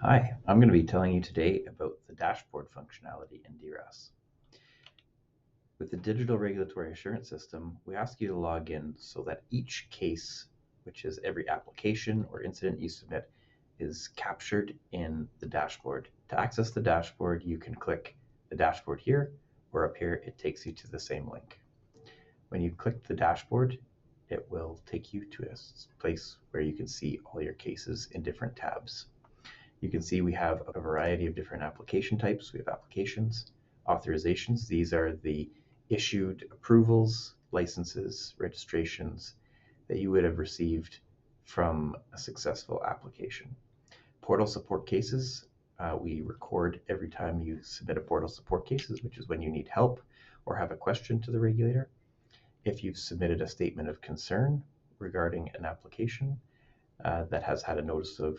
Hi, I'm going to be telling you today about the dashboard functionality in DRAS. With the Digital Regulatory Assurance System, we ask you to log in so that each case, which is every application or incident you submit, is captured in the dashboard. To access the dashboard, you can click the dashboard here, or up here, it takes you to the same link. When you click the dashboard, it will take you to a place where you can see all your cases in different tabs. You can see we have a variety of different application types. We have applications, authorizations. These are the issued approvals, licenses, registrations that you would have received from a successful application. Portal support cases, we record every time you submit a portal support cases, which is when you need help or have a question to the regulator. If you've submitted a statement of concern regarding an application that has had a notice of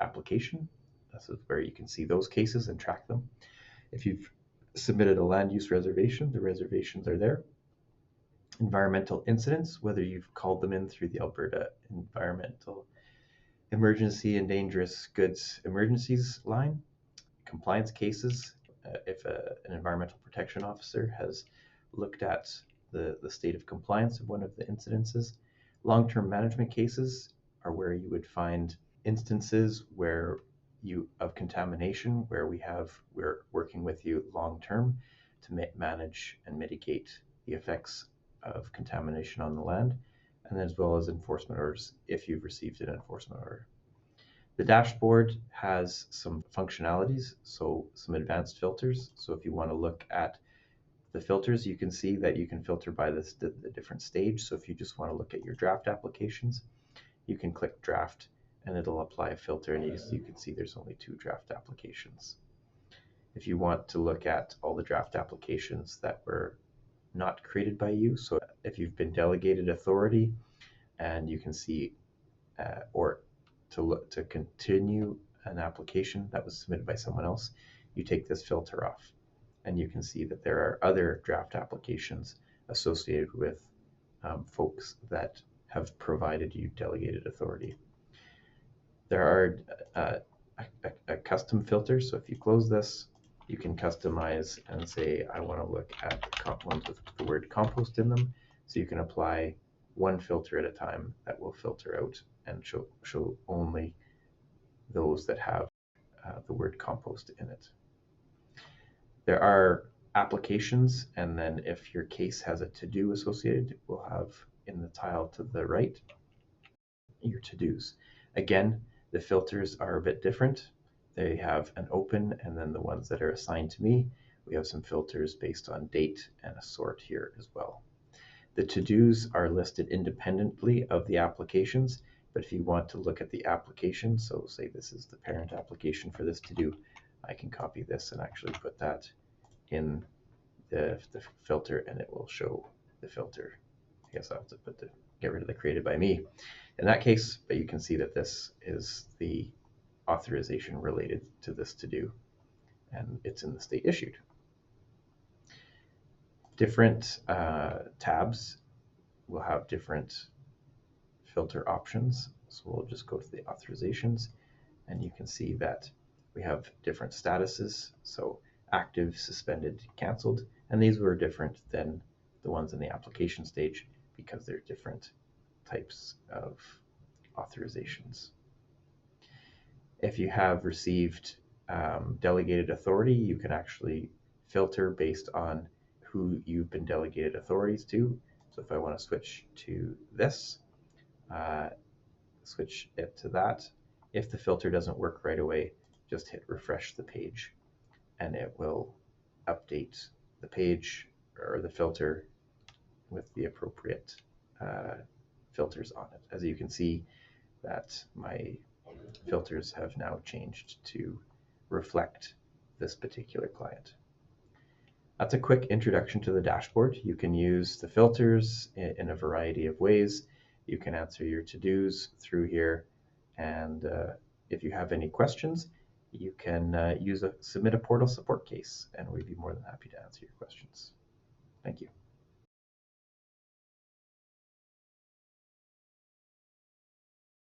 application. This is where you can see those cases and track them. If you've submitted a land use reservation, the reservations are there. Environmental incidents, whether you've called them in through the Alberta Environmental Emergency and Dangerous Goods Emergencies line. Compliance cases, if an environmental protection officer has looked at the state of compliance of one of the incidences. Long-term management cases are where you would find instances where of contamination, where we're working with you long term to manage and mitigate the effects of contamination on the land, and as well as enforcement orders if you've received an enforcement order. The dashboard has some functionalities, so some advanced filters. So if you want to look at the filters, you can see that you can filter by the different stage. So if you just want to look at your draft applications, you can click draft and it'll apply a filter, and you can see there's only 2 draft applications. If you want to look at all the draft applications that were not created by you, so if you've been delegated authority and you can see or to continue an application that was submitted by someone else, you take this filter off and you can see that there are other draft applications associated with folks that have provided you delegated authority. There are a custom filter, so if you close this, you can customize and say, I want to look at ones with the word compost in them. So you can apply one filter at a time that will filter out and show only those that have the word compost in it. There are applications, and then if your case has a to-do associated, we'll have in the tile to the right your to-dos. Again, the filters are a bit different. They have an open, and then the ones that are assigned to me, we have some filters based on date and a sort here as well. The to-dos are listed independently of the applications, but if you want to look at the application, so say this is the parent application for this to-do, I can copy this and actually put that in the filter, and it will show the filter. I guess I'll have to get rid of the created by me in that case, but you can see that this is the authorization related to this to-do, and it's in the state issued. Different tabs will have different filter options. So we'll just go to the authorizations, and you can see that we have different statuses. So active, suspended, canceled, and these were different than the ones in the application stage because they're different types of authorizations. If you have received delegated authority, you can actually filter based on who you've been delegated authorities to. So if I want to switch to this, switch it to that. If the filter doesn't work right away, just hit refresh the page and it will update the page or the filter with the appropriate filters on it. As you can see, that my filters have now changed to reflect this particular client. That's a quick introduction to the dashboard. You can use the filters in a variety of ways. You can answer your to-dos through here, and if you have any questions, you can submit a portal support case, and we'd be more than happy to answer your questions. Thank you.